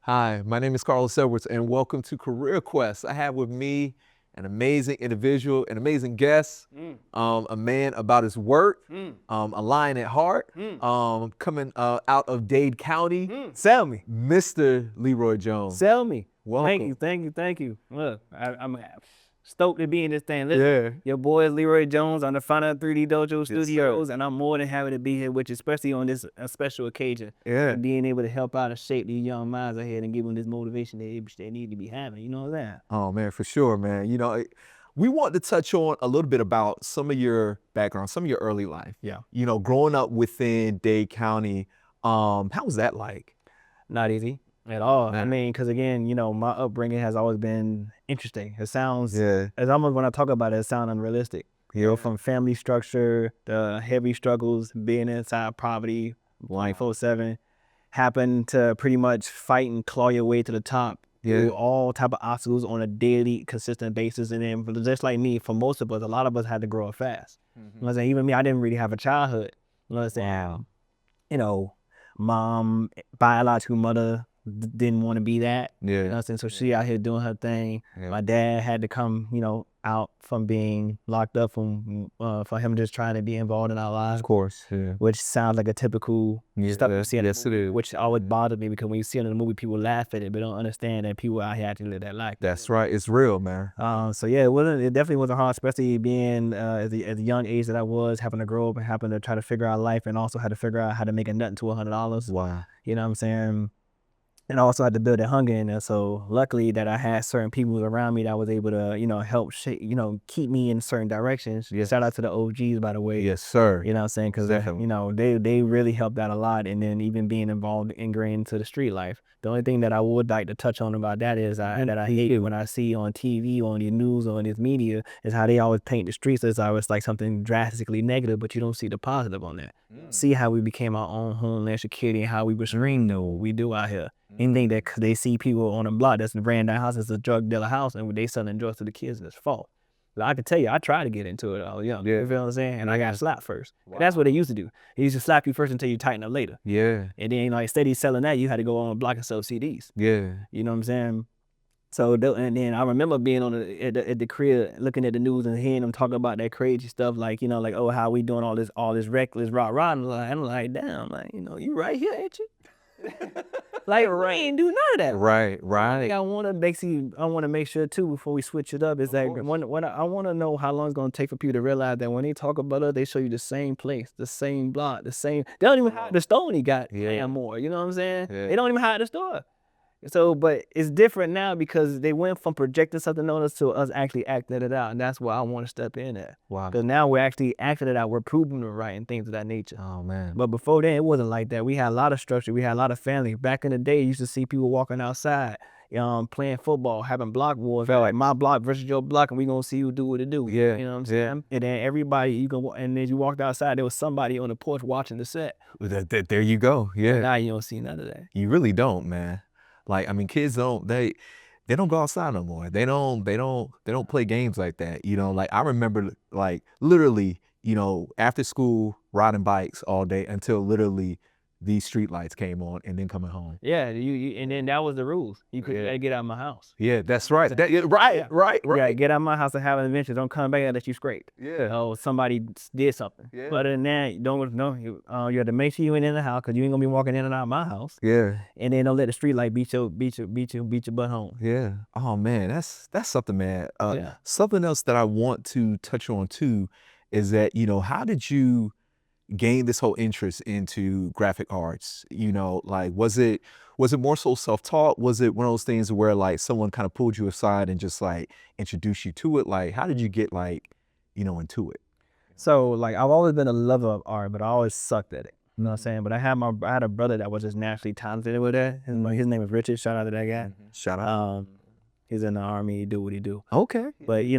Hi, my name is Carlos Edwards, and welcome to Career Quest. I have with me an amazing individual, an amazing guest, a man about his work, a lion at heart, coming out of Dade County, Sell me. Mr. Leroy Jones. Sell me. Welcome. Thank you. Look, I'm stoked to be in this thing. Listen, Yeah. your boy is Leroy Jones. I'm the founder of 3D Dojo Studios, sir. and I'm more than happy to be here with you, especially on this special occasion. Yeah. And being able to help out and shape these young minds ahead and give them this motivation they need to be having. You know what I'm saying? Oh man, for sure, man. We want to touch on a little bit about some of your background, some of your early life. Yeah. Growing up within Dade County, how was that like? Not easy at all. Yeah. I mean, because again, my upbringing has always been interesting. It sounds, Yeah. it's almost when I talk about it, it sounds unrealistic. From family structure, the heavy struggles, being inside poverty, 24/7, happen to pretty much fight and claw your way to the top. Through all type of obstacles on a daily, consistent basis. And then just like me, for most of us, a lot of us had to grow up fast. You know what I'm saying? Even me, I didn't really have a childhood. You know what I'm saying? Mom, biological mother didn't want to be that. Yeah. You know what I'm saying? So she out here doing her thing. Yeah. My dad had to come, out from being locked up for him just trying to be involved in our lives. Of course. Yeah. Which sounds like a typical stuff you see in Yes, it is. which always bothered me, because when you see it in the movie, people laugh at it, but don't understand that people out here actually live that life. That's right. It's real, man. So yeah, it definitely wasn't hard, especially being at the young age that I was, having to grow up and having to try to figure out life, and also had to figure out how to make a nut into $100. Wow. You know what I'm saying? And I also had to build that hunger in there. So luckily that I had certain people around me that was able to, help shape, keep me in certain directions. Yes. Shout out to the OGs, by the way. Yes, sir. You know what I'm saying? Because, they really helped out a lot. And then even being involved, ingrained into the street life. The only thing that I would like to touch on about that is that I hate when I see on TV, on the news, or on this media, is how they always paint the streets as always like something drastically negative, but you don't see the positive on that. See how we became our own homeland security and how we was ringed what we do out here. And think that cause they see people on the block that's ran that house as a drug dealer house, and they selling drugs to the kids, it's fault. I can tell you, I tried to get into it all young. You feel what I'm saying? And I got slapped first. Wow. That's what they used to do. They used to slap you first until you tighten up later. Yeah. And then instead of selling that, you had to go on a block and sell CDs. Yeah. You know what I'm saying? So and then I remember being at the crib, looking at the news and hearing them talking about that crazy stuff, like oh, how we doing all this reckless rah-rah, and I'm like, damn, like you right here, ain't you? Like, we ain't do none of that. Right. I want to make sure too, before we switch it up, is that when I want to know how long it's gonna take for people to realize that when they talk about us, they show you the same place, the same block, the same. They don't even hide the store he got more. You know what I'm saying? Yeah. They don't even hide the store. So, but it's different now because they went from projecting something on us to us actually acting it out, and that's why I want to step in there. Wow. Because now we're actually acting it out, we're proving it right and things of that nature. Oh man. But before then, it wasn't like that. We had a lot of structure. We had a lot of family. Back in the day, you used to see people walking outside, playing football, having block wars. Felt like my block versus your block, and we gonna see who do what it do. Yeah. You know what I'm saying? And then everybody, and then you walked outside, there was somebody on the porch watching the set. There you go. Yeah. But now you don't see none of that. You really don't, man. Like, I mean, kids don't go outside no more. They don't play games like that. Like I remember, like literally, after school riding bikes all day until literally these street lights came on, and then coming home. Yeah, and then that was the rules. You gotta get out of my house. Yeah, that's right. Right. Yeah, get out of my house and have an adventure. Don't come back unless you scraped. Yeah. Oh, somebody did something. Yeah. But other than that, you have to make sure you ain't in the house, because you ain't gonna be walking in and out of my house. Yeah. And then don't let the street light beat your butt home. Yeah. Oh man, that's something, man. Something else that I want to touch on too is that how did you gain this whole interest into graphic arts? Like was it more so self-taught? Was it one of those things where like someone kind of pulled you aside and just like introduced you to it? Like how did you get into it? So like I've always been a lover of art, but I always sucked at it. You know what I'm saying? But I had a brother that was just naturally talented with that. His name is Richard. Shout out to that guy. Shout out. He's in the army. He do what he do. Okay. But he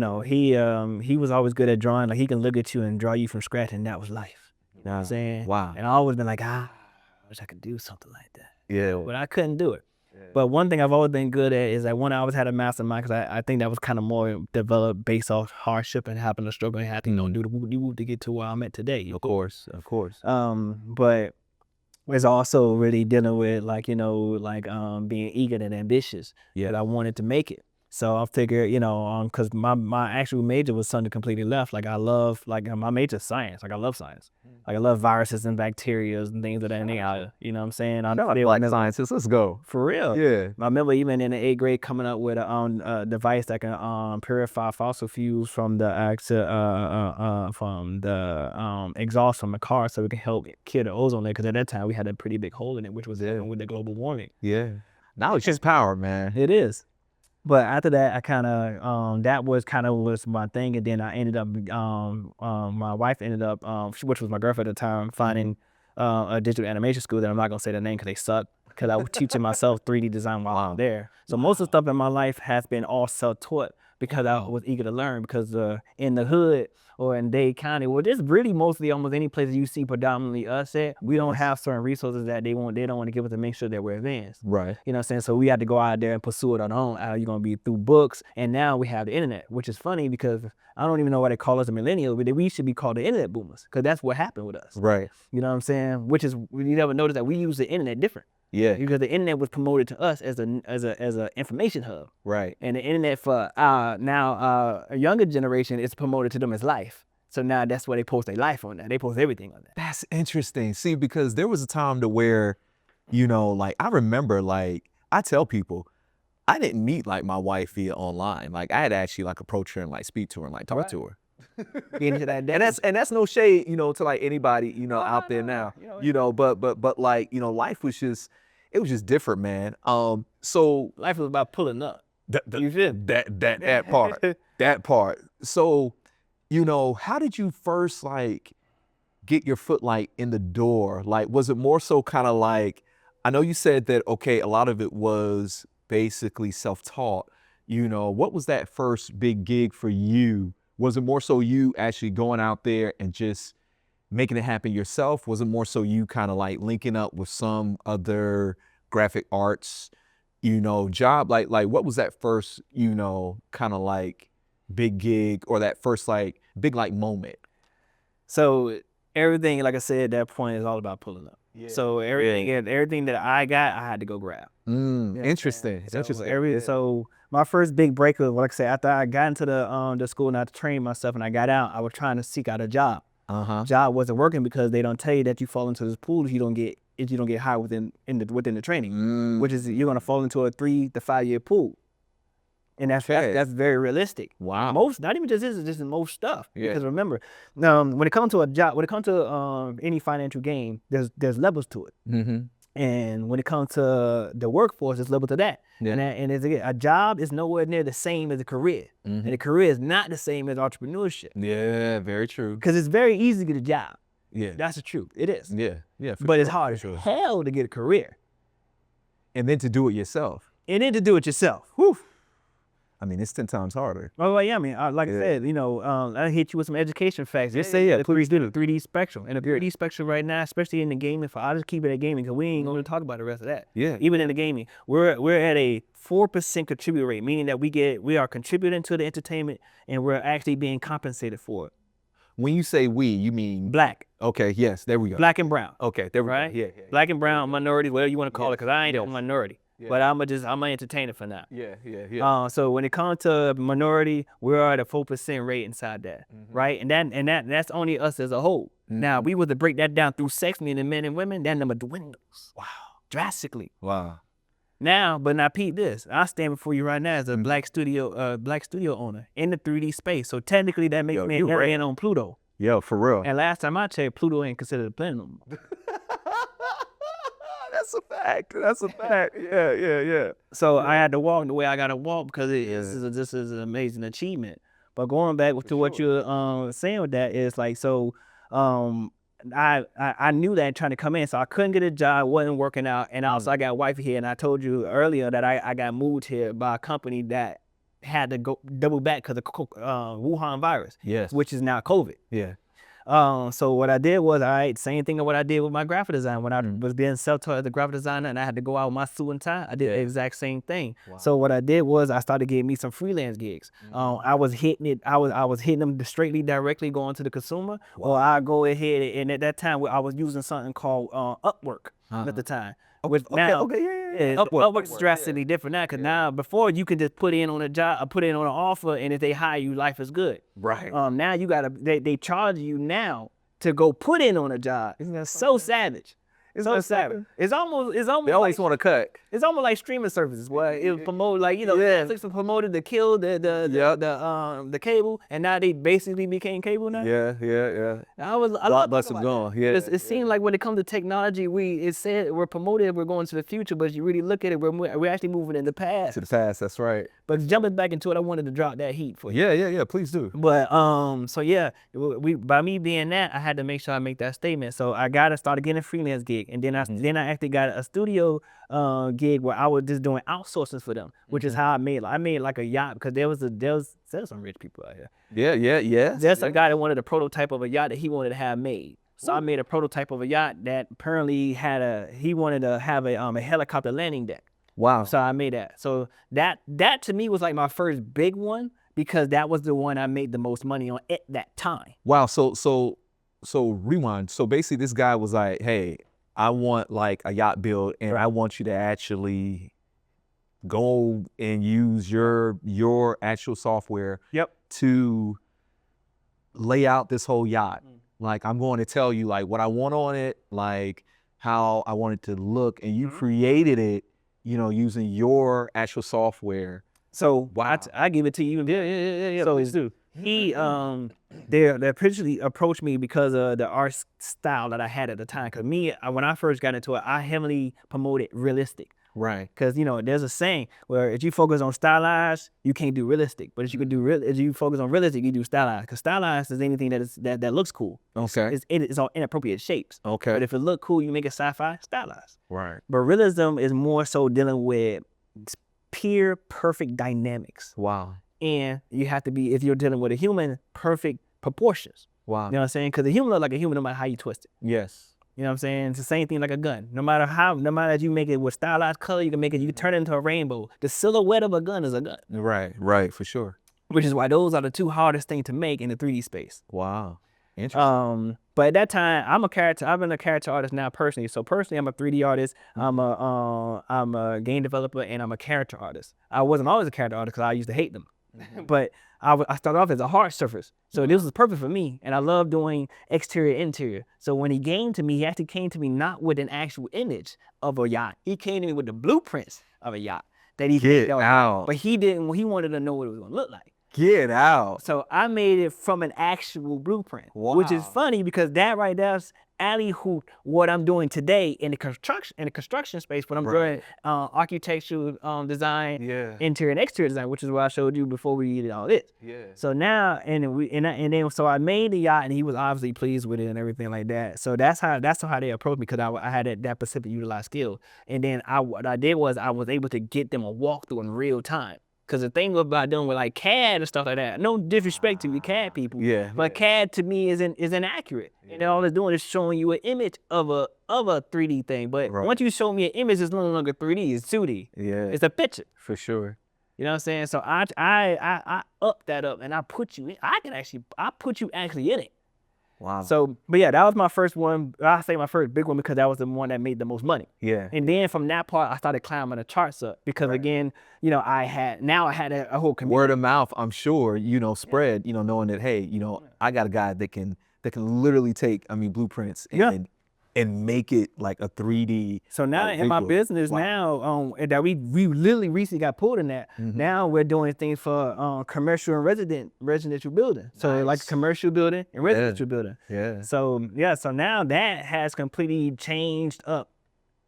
was always good at drawing. Like he can look at you and draw you from scratch, and that was life. You know what I'm saying? Wow. And I always been like, I wish I could do something like that. Yeah. But I couldn't do it. But one thing I've always been good at is that when I always had a mastermind, because I think that was kind of more developed based off hardship and having to struggle and having to do the whoop to get to where I'm at today. Of course. But it's also really dealing with being eager and ambitious. Yeah. That I wanted to make it. So I figured, because my actual major was something completely left. Like I love, my major is science. Like I love science. Like I love viruses and bacteria and things of that nature. You know what I'm saying? I like scientists. Let's go. For real. Yeah. I remember even in the 8th grade coming up with a device that can purify fossil fuels from the exhaust from the car, so it can help kill the ozone layer. Because at that time we had a pretty big hole in it, which was with the global warming. Yeah. Knowledge is power, man. It is. But after that, I kind of that was my thing, and then I ended up my wife ended up which was my girlfriend at the time, finding a digital animation school that I'm not gonna say the name because they suck, because I was teaching myself 3D design while I'm there. So most of the stuff in my life has been all self-taught because I was eager to learn. Because in the hood or in Dade County, well, there's really mostly almost any place that you see predominantly us at, we don't have certain resources that they don't want to give us to make sure that we're advanced. Right. You know what I'm saying? So we had to go out there and pursue it on our own. You're going to be through books. And now we have the internet, which is funny because I don't even know why they call us the millennials, but we should be called the internet boomers, because that's what happened with us. Right. You know what I'm saying? Which is, you never notice that we use the internet different. Yeah. Because the internet was promoted to us as a information hub. Right. And the internet for a younger generation is promoted to them as life. So now that's where they post their life on that. They post everything on that. That's interesting. See, because there was a time to where, I remember, I tell people, I didn't meet my wife via online. I had to actually approach her and speak to her and talk to her. And that's no shade, to anybody, out there now. But life was just, it was just different, man. So life was about pulling up. You feel that part. That part. So, how did you first get your foot in the door? Was it more so kind of I know you said that, okay, a lot of it was basically self-taught. What was that first big gig for you? Was it more so you actually going out there and just making it happen yourself? Was it more so you kind of linking up with some other graphic arts, job? What was that first, kind of big gig, or that first big moment? So everything, like I said, at that point is all about pulling up. Yeah. So everything that I got, I had to go grab. Interesting. So my first big break was, like I said, after I got into the school and I trained myself and I got out, I was trying to seek out a job. Job wasn't working because they don't tell you that you fall into this pool if you don't get hired within the training, which is you're gonna fall into a 3 to 5 year pool. And that's very realistic. Wow. Most, not even just this, just in most stuff. Yeah. Because remember, when it comes to a job, when it comes to any financial gain, there's levels to it. Mm-hmm. And when it comes to the workforce, there's level to that. Yeah. And a job is nowhere near the same as a career. Mm-hmm. And a career is not the same as entrepreneurship. Yeah, very true. Because it's very easy to get a job. Yeah. That's the truth. It is. Yeah. But it's hard as hell to get a career. And then to do it yourself. Whew. I mean, it's 10 times harder. Oh, well, yeah. I mean, I said, I hit you with some education facts. Just say, yeah, please do. 3D spectrum. And the 3D spectrum right now, especially in the gaming, I'll just keep it at gaming because we ain't going to talk about the rest of that. Yeah. Even in the gaming, we're at a 4% contribute rate, meaning that we are contributing to the entertainment and we're actually being compensated for it. When you say we, you mean? Black. Okay, yes, there we go. Black and brown. Okay, there we go. Yeah. Black and brown, minorities, whatever you want to call it, because I ain't a minority. Yeah. But I'm an entertainer for now. Yeah. So when it comes to minority, we're at a 4% rate inside that, right? And that's only us as a whole. Mm-hmm. Now, we were to break that down through sex, meaning men and women, that number dwindles. Wow. Drastically. Wow. Now peep this. I stand before you right now as a black studio owner in the 3D space. So technically, that makes me an alien on Pluto. Yo, for real. And last time I checked, Pluto ain't considered a planet no more. That's a fact. Yeah. So I had to walk the way I got to walk because this is an amazing achievement. But going back to what you're saying with that is I knew that trying to come in, so I couldn't get a job, wasn't working out, and also I got wifey here, and I told you earlier that I got moved here by a company that had to go double back because of Wuhan virus, yes, which is now COVID. Yeah. So what I did was, all right, same thing of what I did with my graphic design. When I was being self-taught as a graphic designer and I had to go out with my suit and tie, I did the exact same thing. Wow. So what I did was I started getting me some freelance gigs. I was hitting it. I was hitting them straightly, directly going to the consumer. Wow. Or I go ahead and at that time I was using something called Upwork at the time. Upwork's drastically different now, because now before you can just put in on a job, put in on an offer, and if they hire you, life is good. Right. Now you gotta they charge you now to go put in on a job. Isn't that so savage? It's so savage. It's almost. They always want to cut. It's almost like streaming services where it promote, like, you know, Netflix promoted to kill the cable, and now they basically became cable now. Yeah. I love them going. Yeah. It seemed like when it comes to technology, it said we're promoted, we're going to the future, but you really look at it, we're actually moving in the past. To the past, that's right. But jumping back into it, I wanted to drop that heat for you. Yeah. Please do. But so yeah, by me being that, I had to make sure I make that statement. So I started getting a freelance gig, and then I actually got a studio gig where I was just doing outsourcing for them, which is how I made like a yacht, because there's some rich people out here. Yeah. There's a guy that wanted a prototype of a yacht that he wanted to have made. So I made a prototype of a yacht that apparently he wanted to have a helicopter landing deck. Wow. So I made that. So that to me was like my first big one, because that was the one I made the most money on at that time. Wow. So rewind. So basically this guy was like, hey, I want like a yacht build, and I want you to actually go and use your actual software to lay out this whole yacht. Like, I'm going to tell you like what I want on it, like how I want it to look, and you created it, you know, using your actual software. So I give it to you. Yeah. So he they originally approached me because of the art style that I had at the time. Cause when I first got into it, I heavily promoted realistic. Right. Cause you know, there's a saying where if you focus on stylized, you can't do realistic. But if you focus on realistic, you do stylized. Cause stylized is anything that looks cool. Okay. It's all inappropriate shapes. Okay. But if it look cool, you make it sci-fi, stylized. Right. But realism is more so dealing with pure perfect dynamics. Wow. And you have to be, if you're dealing with a human, perfect proportions. Wow. You know what I'm saying? Because the human look like a human no matter how you twist it. Yes. You know what I'm saying? It's the same thing like a gun. No matter if you make it with stylized color, you can turn it into a rainbow. The silhouette of a gun is a gun. Right, for sure. Which is why those are the two hardest things to make in the 3D space. Wow. Interesting. But at that time, I've been a character artist now personally. So personally, I'm a 3D artist. I'm a game developer, and I'm a character artist. I wasn't always a character artist because I used to hate them. But I started off as a hard surface. So this was perfect for me. And I love doing exterior, interior. So when he came to me, he actually came to me not with an actual image of a yacht. He came to me with the blueprints of a yacht that he Get out. But he wanted to know what it was going to look like. Get out. So I made it from an actual blueprint, which is funny because that right there's alley-hoop what I'm doing today in the construction space when I'm doing architectural design, interior and exterior design, which is what I showed you before we did all this. Yeah. So now so I made the yacht, and he was obviously pleased with it and everything like that. So that's how they approached me, because I had that specific utilized skill. And then what I did was I was able to get them a walkthrough in real time. Because the thing about doing with like CAD and stuff like that, no disrespect to the CAD people, but CAD to me is inaccurate. And all it's doing is showing you an image of a 3D thing. But once you show me an image, it's no longer 3D, it's 2D. Yeah. It's a picture. For sure. You know what I'm saying? So I up that up, and I put you in. I put you actually in it. Wow. So, but yeah, that was my first one. I say my first big one because that was the one that made the most money. Yeah. And then from that part, I started climbing the charts up because again, you know, I had a whole community. Word of mouth, I'm sure, you know, spread, you know, knowing that, hey, you know, I got a guy that can literally take, blueprints and make it like a 3D. So now in my business now, that we literally recently got pulled in that. Now we're doing things for commercial and residential building. So like commercial building and residential building. Yeah. So so now that has completely changed up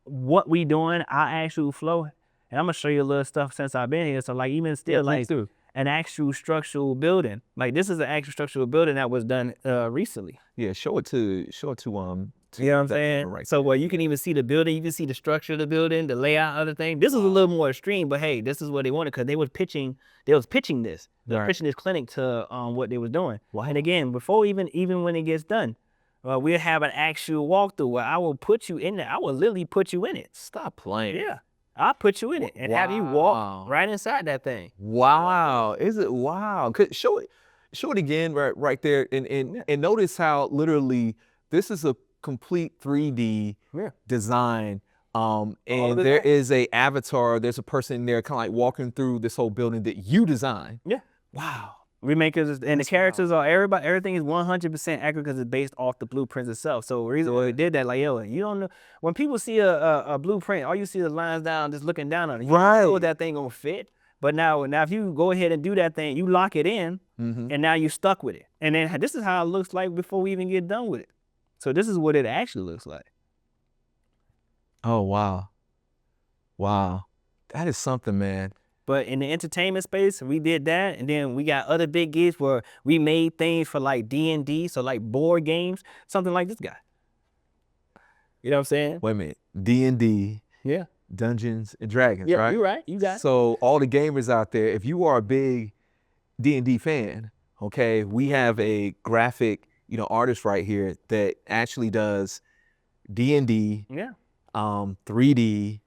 what we doing, our actual flow. And I'm gonna show you a little stuff since I've been here. So like even still an actual structural building. Like this is an actual structural building that was done recently. Yeah, show it to too. You know what I'm saying? Right. So where you can even see the building, you can see the structure of the building, the layout of the thing. This is a little more extreme, but hey, this is what they wanted because they was pitching this. They were pitching this clinic to what they was doing. Wow. And again, before even when it gets done, we'll have an actual walkthrough where I will put you in there. I will literally put you in it. Stop playing. Yeah. I'll put you in it and have you walk right inside that thing. Wow. Is it wow? Show it again right there. And notice how literally this is a complete 3D design. And there is a avatar, there's a person in there kind of like walking through this whole building that you designed. Yeah. Wow. We make it, and the characters are everything is 100% accurate because it's based off the blueprints itself. So the reason why we did that, like, yo, you don't know when people see a blueprint, all you see is the lines down, just looking down on it. You don't know what that thing gonna fit. But now if you go ahead and do that thing, you lock it in, and now you're stuck with it. And then this is how it looks like before we even get done with it. So this is what it actually looks like. Oh wow, wow, that is something, man. But in the entertainment space, we did that, and then we got other big gigs where we made things for like D&D, so like board games, something like this guy. You know what I'm saying? Wait a minute, D&D. Yeah. Dungeons and Dragons, yeah, right? You're right. You got it. So all the gamers out there, if you are a big D&D fan, okay, we have a graphic, artist right here that actually does D&D, 3D,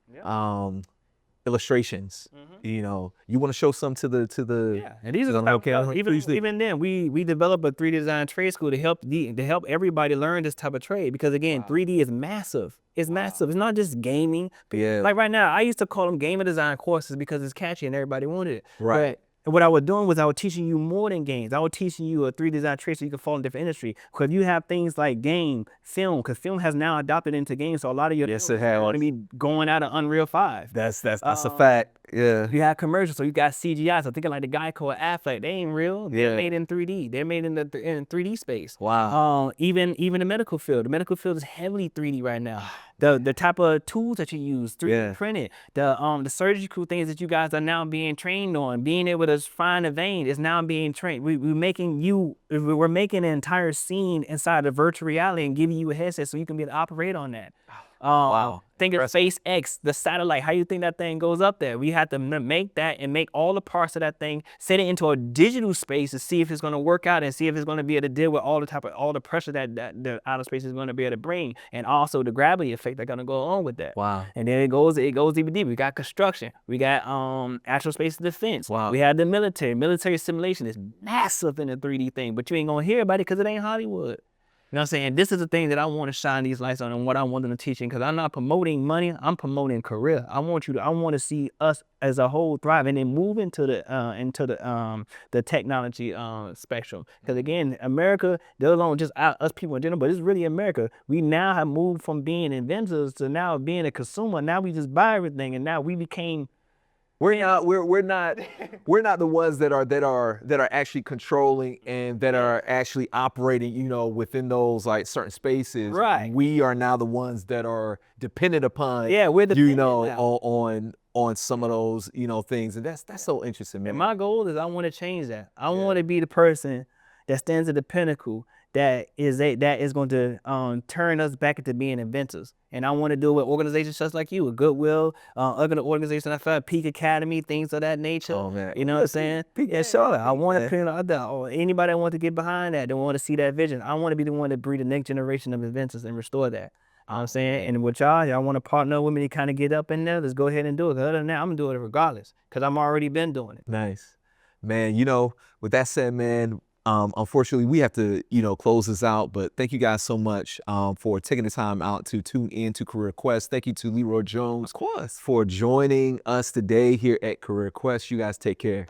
illustrations. You want to show some to the and these are even then we develop a 3D design trade school to help everybody learn this type of trade because again 3D is massive. It's massive. It's not just gaming. Like right now, I used to call them gamer design courses because it's catchy and everybody wanted it. Right. And what I was doing was I was teaching you more than games. I was teaching you a 3D design trade so you can fall in different industry. Because you have things like film, because film has now adopted into games. So a lot of your yes, it has. going to be going out of Unreal 5. That's a fact. Yeah. You have commercials, so you got CGI. So thinking like the guy called Affleck, they ain't real. They're made in 3D. They're made in 3D space. Wow. Even the medical field. The medical field is heavily 3D right now. The type of tools that you use, 3D printed. The surgical things that you guys are now being trained on, being able to find a vein is now being trained. We're making an entire scene inside of virtual reality and giving you a headset so you can be able to operate on that. Wow. Think of SpaceX, the satellite. How you think that thing goes up there? We had to make that and make all the parts of that thing, set it into a digital space to see if it's going to work out and see if it's going to be able to deal with all the pressure that the outer space is going to be able to bring, and also the gravity effect that's going to go on with that. Wow. And then it goes even deeper. We got construction. We got actual space defense. Wow. We had the military simulation is massive in the 3D thing, but you ain't gonna hear about it because it ain't Hollywood. You know what I'm saying? This is the thing that I want to shine these lights on and what I want them to teach, because I'm not promoting money, I'm promoting career. I want to see us as a whole thrive and then move into the technology spectrum. Because again, America, they're alone just us people in general, but it's really America. We now have moved from being inventors to now being a consumer. Now we just buy everything, and now we became we're not the ones that are actually controlling and that are actually operating, within those like certain spaces. Right. We are now the ones that are dependent upon we're dependent on some of those, things. And that's so interesting, man. And my goal is I want to change that. I want to be the person that stands at the pinnacle that is going to turn us back into being inventors. And I want to do it with organizations just like you, with Goodwill, other organizations I found, Peak Academy, things of that nature. Oh man, you know what I'm saying? Yeah, sure. I want to put out there, or anybody that wants to get behind that, they want to see that vision. I want to be the one to breed the next generation of inventors and restore that. You know what I'm saying? And with y'all want to partner with me to kind of get up in there, let's go ahead and do it. Other than that, I'm going to do it regardless, because I'm already been doing it. Nice. Man, with that said, man, unfortunately, we have to, close this out, but thank you guys so much for taking the time out to tune in to Career Quest. Thank you to Leroy Jones, of course, for joining us today here at Career Quest. You guys take care.